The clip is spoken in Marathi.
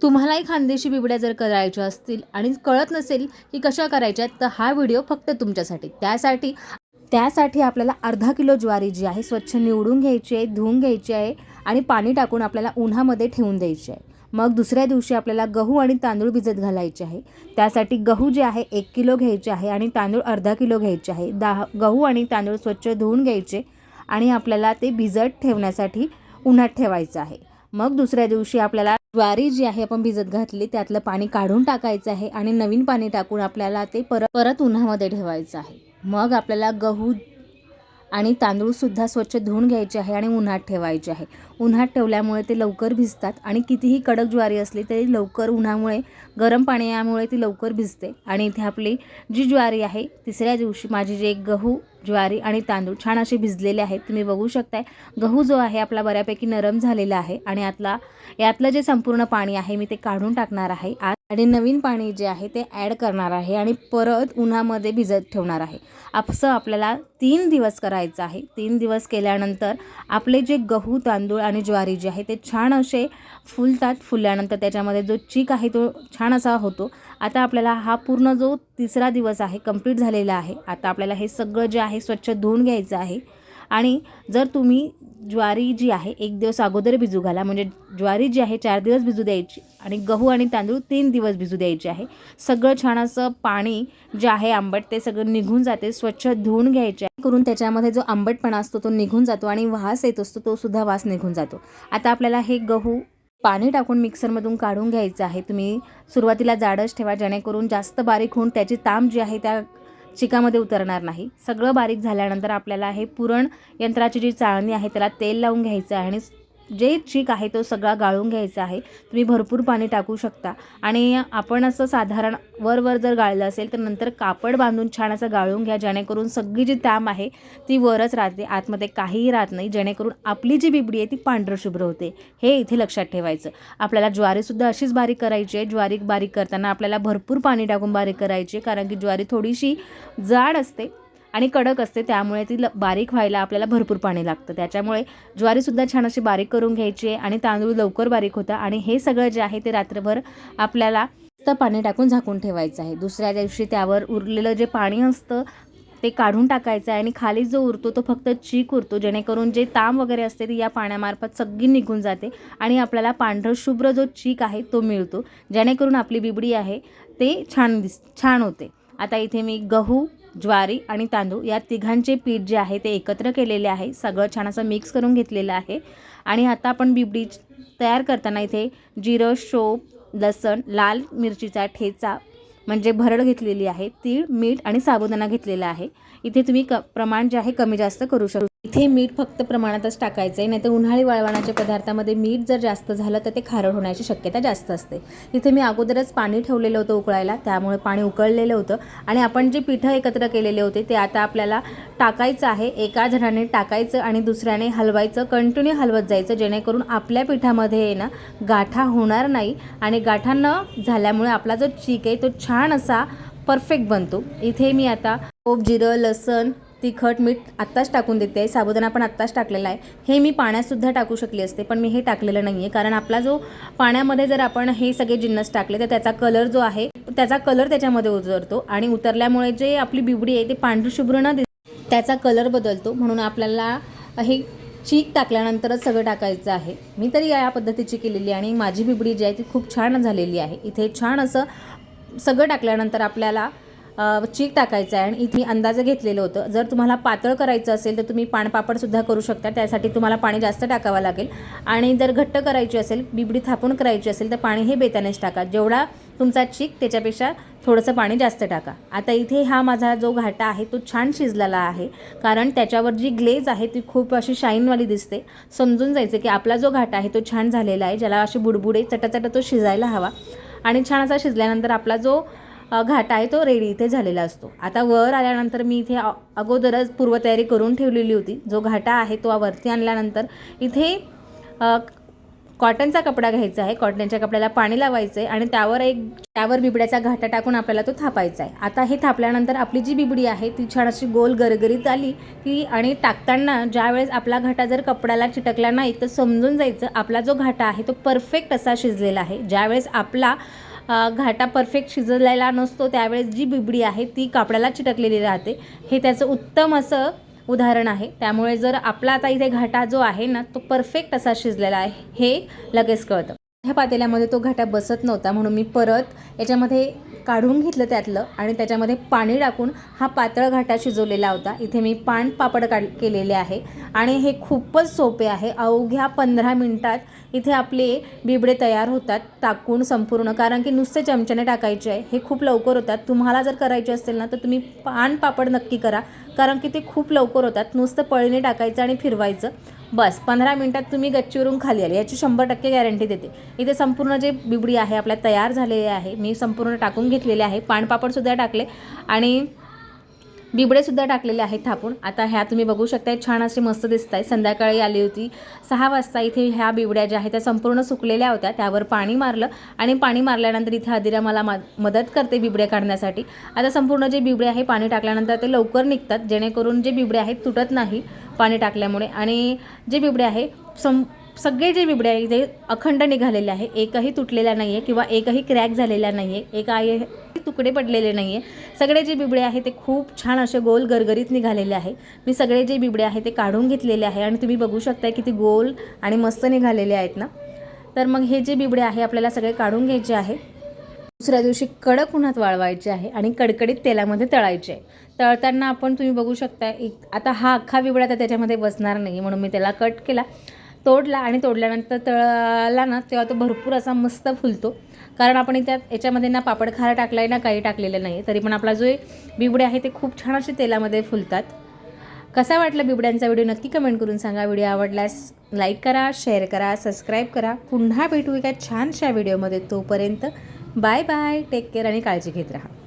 तुम्हालाही खानदेशी बिबड्या जर करायच्या असतील आणि कळत नसेल की कशा करायच्या, तर हा व्हिडिओ फक्त तुमच्यासाठी. त्यासाठी आपल्याला अर्धा किलो ज्वारी जी आहे स्वच्छ निवडून घ्यायची आहे, धुवून घ्यायची आहे आणि पाणी टाकून आपल्याला उन्हामध्ये ठेवून द्यायची आहे. मग दुसऱ्या दिवशी आपल्याला गहू आणि तांदूळ भिजत घालायचे आहे. त्यासाठी गहू जे आहे 1 किलो घ्यायचे आहे आणि तांदूळ अर्धा किलो घ्यायचे आहे. गहू आणि तांदूळ स्वच्छ धुवून घ्यायचे आणि आपल्याला ते भिजत ठेवण्यासाठी उन्हात ठेवायचं आहे. मग दुसऱ्या दिवशी आपल्याला ज्वारी जी आहे आपण भिजत घातली त्यातलं पाणी काढून टाकायचं आहे आणि नवीन पाणी टाकून आपल्याला ते परत उन्हामध्ये ठेवायचं आहे. मग आपल्याला गहू आणि तांदूळसुद्धा स्वच्छ धुवून घ्यायचे आहे आणि उन्हात ठेवायचे आहे. उन्हात ठेवल्यामुळे ते लवकर भिजतात आणि कितीही कडक ज्वारी असली तरी लवकर उन्हामुळे गरम पाण्यामुळे ती लवकर भिजते. आणि इथे आपली जी ज्वारी आहे तिसऱ्या दिवशी माझी जे गहू, ज्वारी आणि तांदूळ छान असे भिजलेले आहेत. तुम्ही बघू शकताय गहू जो आहे आपला बऱ्यापैकी नरम झालेला आहे आणि यातलं जे संपूर्ण पाणी आहे मी ते काढून टाकणार आहे आणि नवीन पाणी जे आहे ते ॲड करणार आहे आणि परत उन्हामध्ये भिजत ठेवणार आहे. असं आपल्याला 3 दिवस करायचं आहे. 3 दिवस केल्यानंतर आपले जे गहू, तांदूळ आणि ज्वारी जे आहे ते छान असे फुलतात. फुलल्यानंतर त्याच्यामध्ये जो चीक आहे तो छान असा होतो. आता आपल्याला हा पूर्ण जो तिसरा दिवस आहे कंप्लीट झालेला आहे. आता आपल्याला हे सगळं जे आहे स्वच्छ धुवून घ्यायचं आहे आणि जर तुम्ही ज्वारी जी आहे 1 दिवस अगोदर भिजू घाला, म्हणजे ज्वारी जी आहे 4 दिवस भिजू द्यायची आणि गहू आणि तांदूळ 3 दिवस भिजू द्यायचे आहे. सगळं छान असं पाणी जे आहे आंबट ते सगळं निघून जाते. स्वच्छ धुवून घ्यायचे करून त्याच्यामध्ये जो आंबटपणा असतो तो निघून जातो आणि वास येत असतो तो सुद्धा वास निघून जातो. आता आपल्याला हे गहू पाणी टाकून मिक्सरमधून काढून घ्यायचं आहे. तुम्ही सुरुवातीला जाडच ठेवा जेणेकरून जास्त बारीक होऊन त्याची ताम जी आहे त्या चिकामध्ये उतरणार नाही. सगळं बारीक झाल्यानंतर आपल्याला हे पुरण यंत्राची जी चाळणी आहे त्याला तेल लावून घ्यायचं आहे आणि जे चीक आहे तो सगळा गाळून घ्यायचा आहे. तुम्ही भरपूर पाणी टाकू शकता आणि आपण असं साधारण वर जर गाळलं असेल तर नंतर कापड बांधून छान असं गाळून घ्या जेणेकरून सगळी जी ताम आहे ती वरच राहते, आतमध्ये काहीही राहत नाही, जेणेकरून आपली जी बिबडी आहे ती पांढरशुभ्र होते. हे इथे लक्षात ठेवायचं. आपल्याला ज्वारीसुद्धा अशीच बारीक करायची आहे. ज्वारी बारीक करताना आपल्याला भरपूर पाणी टाकून बारीक करायची आहे कारण की ज्वारी थोडीशी जाड असते आणि कडक असते, त्यामुळे ती बारीक व्हायला आपल्याला भरपूर पाणी लागतं. त्याच्यामुळे ज्वारीसुद्धा छान अशी बारीक करून घ्यायची आहे आणि तांदूळ लवकर बारीक होता. आणि हे सगळं जे आहे ते रात्रभर आपल्याला पाणी टाकून झाकून ठेवायचं आहे. दुसऱ्या दिवशी त्यावर उरलेलं जे पाणी असतं ते काढून टाकायचं आहे आणि खाली जो उरतो तो फक्त चीक उरतो, जेणेकरून जे ताम वगैरे असते ती या पाण्यामार्फत सगळी निघून जाते आणि आपल्याला पांढरशुभ्र जो चीक आहे तो मिळतो, जेणेकरून आपली बिबडी आहे ते छान होते. आता इथे मी गहू, ज्वारी आणि तांदूळ या तिघांचे पीठ जे आहे ते एकत्र केलेले आहे. सगळं छान असं मिक्स करून घेतलेलं आहे आणि आता आपण बिबडी तयार करताना इथे जिरं, शोप, लसण, लाल मिरचीचा ठेचा म्हणजे भरड घेतलेली आहे, तीळ, मीठ आणि साबुदाणा घेतलेला आहे. इथे तुम्ही प्रमाण जे आहे कमी जास्त करू शकता. इथे मीठ फक्त प्रमाणातच टाकायचं आहे, नाहीतर उन्हाळी वाळवणाच्या पदार्थामध्ये मीठ जर जास्त झालं तर ते खारट होण्याची शक्यता जास्त असते. इथे मी अगोदरच पाणी ठेवलेलं होतं उकळायला, त्यामुळे पाणी उकळलेलं होतं आणि आपण जे पिठं एकत्र केलेले होते ते आता आपल्याला टाकायचं आहे. एका जणाने टाकायचं आणि दुसऱ्याने हलवायचं, कंटिन्यू हलवत जायचं, जेणेकरून आपल्या पिठामध्ये ना गाठा होणार नाही आणि गाठा न झाल्यामुळे आपला जो चीक आहे तो छान असा परफेक्ट बनतो. इथे मी आता खूप जिरं, लसण, तिखट, मीठ आत्ताच टाकून देते आहे. साबुदाणा पण आत्ताच टाकलेला आहे. हे मी पाण्यातसुद्धा टाकू शकली असते पण मी हे टाकलेलं नाही आहे कारण आपला जो पाण्यामध्ये जर आपण हे सगळे जिन्नस टाकले तर त्याचा कलर जो आहे त्याच्यामध्ये उतरतो आणि उतरल्यामुळे जे आपली बिबडी आहे ते पांढरशुभ्र न त्याचा कलर बदलतो. म्हणून आपल्याला हे चीक टाकल्यानंतरच सगळं टाकायचं आहे. मी तरी या पद्धतीची केलेली आणि माझी बिबडी जी आहे ती खूप छान झालेली आहे. इथे छान असं सगळं टाकल्यानंतर आपल्याला चीक टाकायचं आहे आणि इथे अंदाजे घेतलेलं होतं. जर तुम्हाला पातळ करायचं असेल तर तुम्ही पाणपापडसुद्धा करू शकता, त्यासाठी तुम्हाला पाणी जास्त टाकावं लागेल. आणि जर घट्ट करायची असेल, बिबडी थापून करायची असेल तर पाणी हे बेतानेच टाका. जेवढा तुमचा चीक त्याच्यापेक्षा थोडंसं पाणी जास्त टाका. आता इथे हा माझा जो घाटा आहे तो छान शिजलेला आहे कारण त्याच्यावर जी ग्लेज आहे ती खूप अशी शाईनवाली दिसते. समजून जायचं की आपला जो घाटा आहे तो छान झालेला आहे, ज्याला अशी बुडबुडे चटाचटा तो शिजायला हवा आणि छान असा शिजल्यानंतर आपला जो घाटा आहे तो रेडी इथे झालेला असतो. आता वर आल्यानंतर मी इथे अगोदरच पूर्वतयारी करून ठेवलेली होती. जो घाटा आहे तो वरती आणल्यानंतर इथे कॉटनचा कपडा घ्यायचा आहे, कॉटनच्या कपड्याला पाणी लावायचं आहे आणि त्यावर बिबड्याचा घाटा टाकून आपल्याला तो थापायचा आहे. आता हे थापल्यानंतर आपली जी बिबडी आहे ती छान अशी गोल गरगरीत आली की आणि टाकताना ज्यावेळेस आपला घाटा जर कपड्याला चिटकला नाही तर समजून जायचं आपला जो घाटा आहे तो परफेक्ट असा शिजलेला आहे. ज्यावेळेस आपला घाटा परफेक्ट शिजलेला नसतो त्यावेळेस जी बिबडी आहे ती कापडाला चिटकलेली राहते. हे त्याचं उत्तम असं उदाहरण आहे. त्यामुळे जर आपला आता इथे घाटा जो आहे ना तो परफेक्ट असा शिजलेला आहे हे लगेच कळतं. ह्या पातेल्यामध्ये तो घाटा बसत नव्हता म्हणून मी परत याच्यामध्ये काढून घेतलं त्यातलं आणि त्याच्यामध्ये पाणी टाकून हा पातळ घाटा शिजवलेला होता. इथे मी पान पापड केलेले आहे आणि हे खूपच सोपे आहे. अवघ्या 15 मिनिटात इथे आपले बिबडे तयार होतात टाकून संपूर्ण, कारण की नुसते चमच्याने टाकायचे आहे. हे खूप लवकर होतात. तुम्हाला जर करायचे असेल ना तर तुम्ही पान पापड नक्की करा, कारण की ते खूप लवकर होतात. नुसतं पळीने टाकायचं आणि फिरवायचं, बस 15 मिनिटात तुम्ही गच्चीवरून खाली आले याची 100% गॅरंटी देते. इथे संपूर्ण जे बिबडी आहे आपल्या तयार झालेली आहे. मी संपूर्ण टाकून घेतलेले आहे. पानपापडसुद्धा टाकले आणि बिबडेसुद्धा टाकलेले आहेत थापून. आता ह्या तुम्ही बघू शकताय छान असे मस्त दिसत आहे. संध्याकाळी आली होती 6 वाजता. इथे ह्या बिबड्या ज्या आहेत त्या संपूर्ण सुकलेल्या होत्या. त्यावर पाणी मारलं आणि पाणी मारल्यानंतर इथे आदिरा मला मदत करते बिबड्या काढण्यासाठी. आता संपूर्ण जे बिबडे आहे पाणी टाकल्यानंतर ते लवकर निघतात, जेणेकरून जे बिबडे आहेत तुटत नाही पाणी टाकल्यामुळे. आणि जे बिबडे आहे सगळे जे बिबडे आहे ते अखंड निघालेले आहे. एकही तुटलेला नाही आहे किंवा एकही क्रॅक झालेला नाही आहे, एकही तुकडे पडलेले नाही आहे. सगळे जे बिबडे आहे ते खूप छान असे गोल गरगरीत निघालेले आहे. मी सगळे जे बिबडे आहे ते काढून घेतलेले आहे आणि तुम्ही बघू शकता किती गोल आणि मस्त निघालेले आहेत ना. तर मग हे जे बिबडे आहे आपल्याला सगळे काढून घ्यायचे आहे. दुसऱ्या दिवशी कडक उन्हात वाळवायचे आहे आणि कडकडीत तेलामध्ये तळायचे आहे. तळताना आपण तुम्ही बघू शकता आता हा अख्खा बिबडा तर त्याच्यामध्ये बसणार नाही म्हणून मी त्याला कट केला, तोडला आणि तोडल्यानंतर तळला ना तेव्हा तो भरपूर असा मस्त फुलतो. कारण आपण याच्यामध्ये ना पापड खारा टाकला आहे ना काही टाकलेलं नाही, तरी पण आपला जो बिबडे आहे ते खूप छान असे तेलामध्ये फुलतात. कसा वाटला बिबड्यांचा व्हिडिओ नक्की कमेंट करून सांगा. व्हिडिओ आवडल्यास लाईक करा, शेअर करा, सबस्क्राईब करा. पुन्हा भेटू एका छानशा व्हिडिओमध्ये. तोपर्यंत बाय बाय, टेक केअर आणि काळजी घेत राहा.